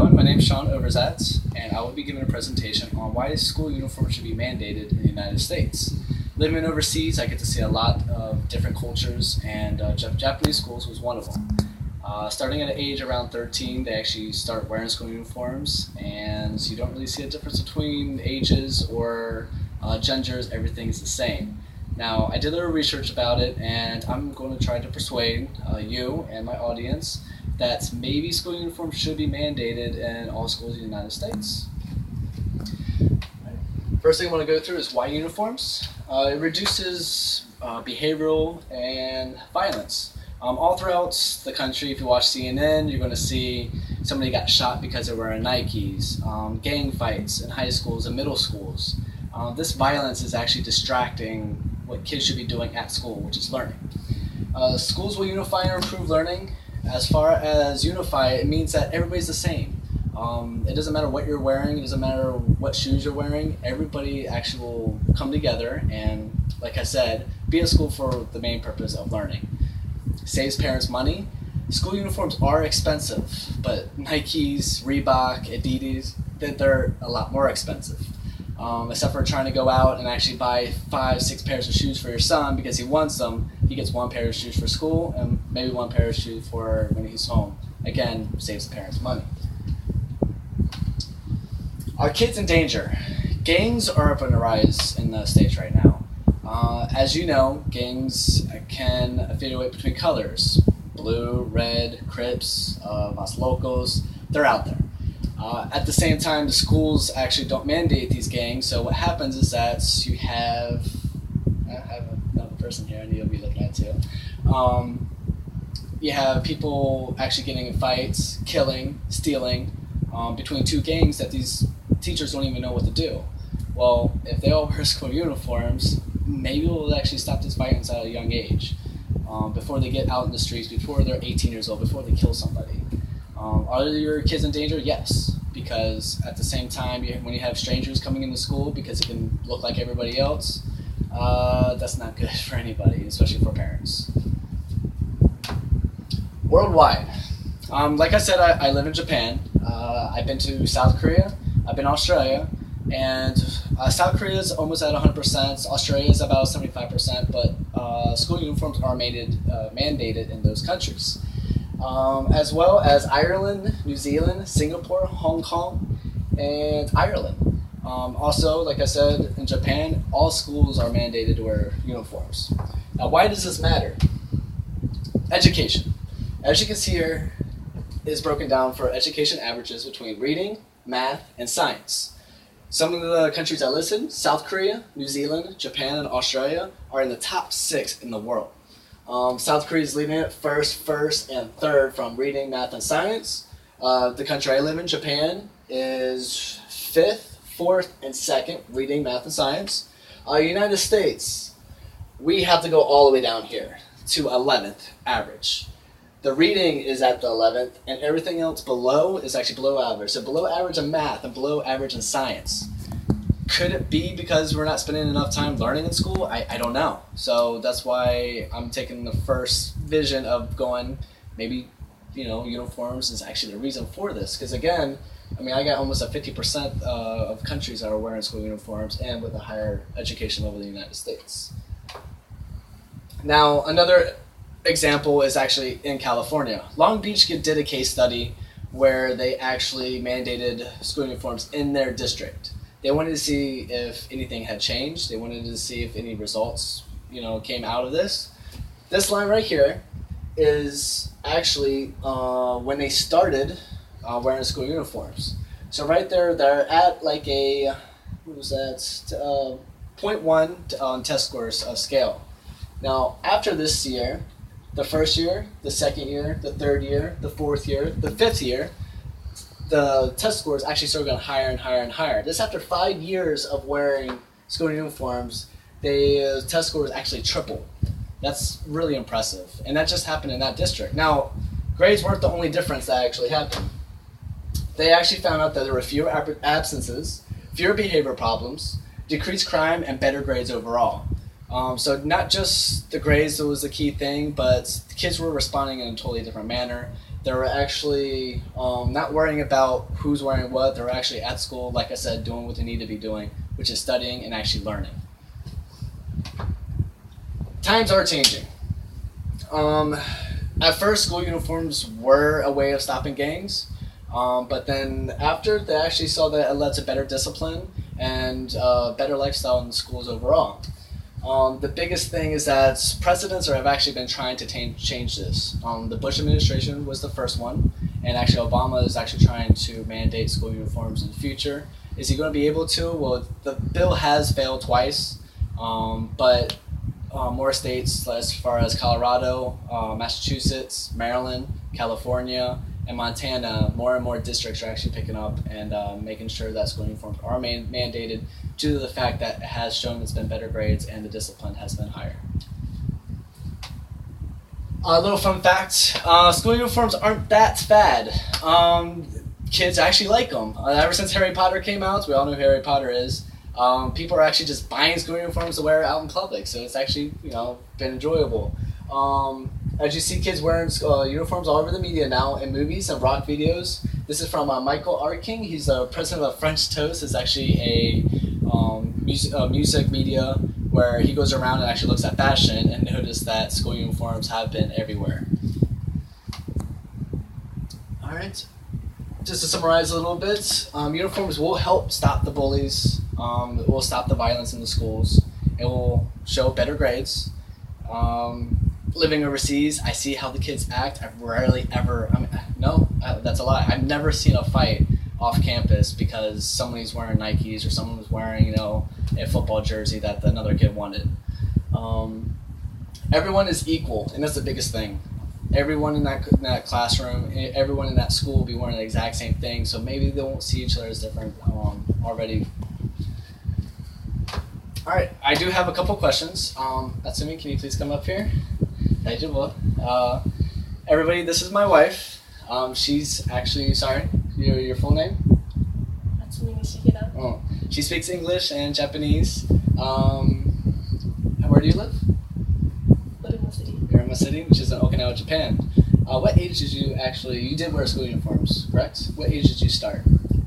everyone. My name is Sean Overzats, and I will be giving a presentation on why school uniforms should be mandated in the United States. Living overseas, I get to see a lot of different cultures, and Japanese schools was one of them. Starting at an age around 13, they actually start wearing school uniforms, and you don't really see a difference between ages or genders. Everything is the same. Now, I did a little research about it, and I'm going to try to persuade you and my audience that maybe school uniforms should be mandated in all schools in the United States. First thing I want to go through is why uniforms. It reduces behavioral and violence. All throughout the country, if you watch CNN, you're going to see somebody got shot because they're wearing Nikes, gang fights in high schools and middle schools. This violence is actually distracting what kids should be doing at school, which is learning. Schools will unify and improve learning. As far as unify, it means that everybody's the same. It doesn't matter what you're wearing, it doesn't matter what shoes you're wearing, everybody actually will come together and, like I said, be at school for the main purpose of learning. Saves parents money. School uniforms are expensive, but Nikes, Reebok, Adidas, they're a lot more expensive. Except for trying to go out and actually buy 5-6 pairs of shoes for your son because he wants them. He gets one pair of shoes for school and maybe one pair of shoes for when he's home. Again, saves the parents money. Are kids in danger? Gangs are up on the rise in the States right now. As you know, gangs can affiliate between colors. Blue, red, Crips, Los Locos, they're out there. At the same time, the schools actually don't mandate these gangs, so what happens is that you have, I have another person here I need to be looking at too. You have people actually getting in fights, killing, stealing, between two gangs that these teachers don't even know what to do. Well, if they all wear school uniforms, maybe we'll actually stop this violence at a young age, before they get out in the streets, before they're 18 years old, before they kill somebody. Are your kids in danger? Yes, because at the same time, when you have strangers coming into school because it can look like everybody else, that's not good for anybody, especially for parents. Worldwide. Like I said, I live in Japan. I've been to South Korea, I've been to Australia, and South Korea is almost at 100%, Australia is about 75%, but school uniforms are mandated in those countries. As well as Ireland, New Zealand, Singapore, Hong Kong, and Ireland. Also, like I said, in Japan, all schools are mandated to wear uniforms. Now, why does this matter? Education. As you can see here, is broken down for education averages between reading, math, and science. Some of the countries I listed, South Korea, New Zealand, Japan, and Australia, are in the top 6 in the world. South Korea is leading it first, and third from reading, math, and science. The country I live in, Japan, is 5th, 4th, and 2nd, reading, math, and science. United States, we have to go all the way down here to 11th average. The reading is at the 11th, and everything else below is actually below average. So below average in math and below average in science. Could it be because we're not spending enough time learning in school? I don't know. So that's why I'm taking the first vision of going, maybe, uniforms is actually the reason for this. Because again, I got almost a 50% of countries that are wearing school uniforms and with a higher education over the United States. Now, another example is actually in California. Long Beach did a case study where they actually mandated school uniforms in their district. They wanted to see if anything had changed. They wanted to see if any results, came out of this. This line right here is actually when they started wearing school uniforms. So right there, they're at like a, 0.1 on test scores scale. Now, after this year, the first year, the second year, the third year, the fourth year, the fifth year, the test scores actually started going higher and higher and higher. This after 5 years of wearing school uniforms, the test scores actually tripled. That's really impressive. And that just happened in that district. Now, grades weren't the only difference that actually happened. They actually found out that there were fewer absences, fewer behavior problems, decreased crime, and better grades overall. So not just the grades that was the key thing, but the kids were responding in a totally different manner. They're actually not worrying about who's wearing what. They're actually at school, like I said, doing what they need to be doing, which is studying and actually learning. Times are changing. At first, school uniforms were a way of stopping gangs, but then after, they actually saw that it led to better discipline and better lifestyle in the schools overall. The biggest thing is that presidents have actually been trying to change this. The Bush administration was the first one, and actually Obama is actually trying to mandate school uniforms in the future. Is he going to be able to? Well, the bill has failed twice, but more states as far as Colorado, Massachusetts, Maryland, California, and Montana, more and more districts are actually picking up and making sure that school uniforms are mandated due to the fact that it has shown it's been better grades and the discipline has been higher. A little fun fact, school uniforms aren't that bad. Kids actually like them. Ever since Harry Potter came out, we all know who Harry Potter is, people are actually just buying school uniforms to wear out in public, so it's actually, been enjoyable. As you see kids wearing uniforms all over the media now in movies and rock videos. This is from Michael Arking. He's the president of French Toast. It's actually a music media where he goes around and actually looks at fashion and noticed that school uniforms have been everywhere. All right. Just to summarize a little bit, uniforms will help stop the bullies. It will stop the violence in the schools. It will show better grades. Living overseas, I see how the kids act. I've rarely ever, that's a lie. I've never seen a fight off campus because somebody's wearing Nikes or someone was wearing, a football jersey that another kid wanted. Everyone is equal, and that's the biggest thing. Everyone in that classroom, everyone in that school will be wearing the exact same thing, so maybe they won't see each other as different already. All right, I do have a couple questions. Natsumi, can you please come up here? Everybody, this is my wife. She's actually, sorry, your full name? Natsumi Nishihira. Oh, she speaks English and Japanese. Where do you live? Uruma City. Uruma City, which is in Okinawa, Japan. What age did you did wear school uniforms, correct? What age did you start?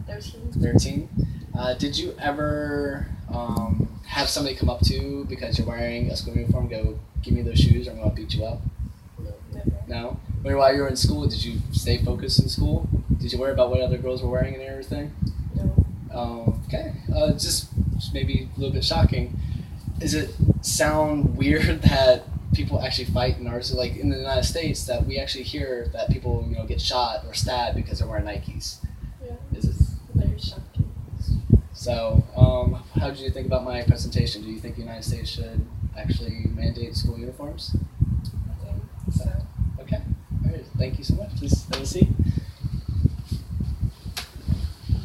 13. 13. Did you ever have somebody come up to you because you're wearing a school uniform, go, give me those shoes or I'm going to beat you up? No, never. No? While you were in school, did you stay focused in school? Did you worry about what other girls were wearing and everything? No. Okay. Just maybe a little bit shocking. Does it sound weird that people actually fight in ours, like in the United States, that we actually hear that people, get shot or stabbed because they're wearing Nikes? Yeah. Is it very shocking? So, how did you think about my presentation? Do you think the United States should actually mandate school uniforms? I think so. Okay. All right. Thank you so much. Please have a seat.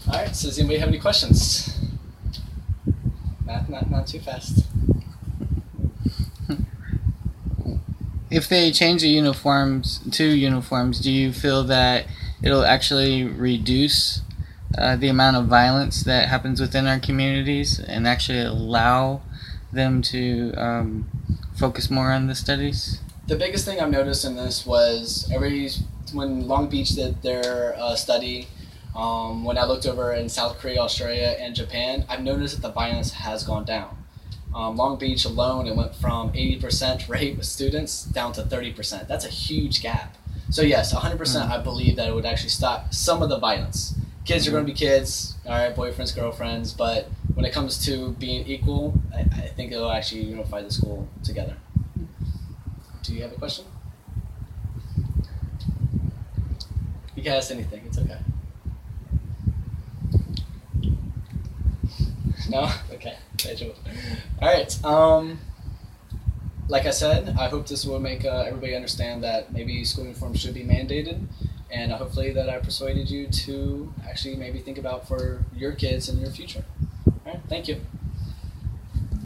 All right. So, does anybody have any questions? Not too fast. If they change the uniforms to uniforms, do you feel that it'll actually reduce the amount of violence that happens within our communities and actually allow them to focus more on the studies? The biggest thing I've noticed in this was when Long Beach did their study, when I looked over in South Korea, Australia, and Japan, I've noticed that the violence has gone down. Long Beach alone, it went from 80% rate with students down to 30%. That's a huge gap. So yes, 100% I believe that it would actually stop some of the violence. Kids are going to be kids, all right, boyfriends, girlfriends, but when it comes to being equal, I think it'll actually unify the school together. Do you have a question? You can ask anything, it's okay. No? Okay. All right. Like I said, I hope this will make everybody understand that maybe school uniforms should be mandated, and hopefully that I persuaded you to actually maybe think about for your kids and your future. All right. Thank you.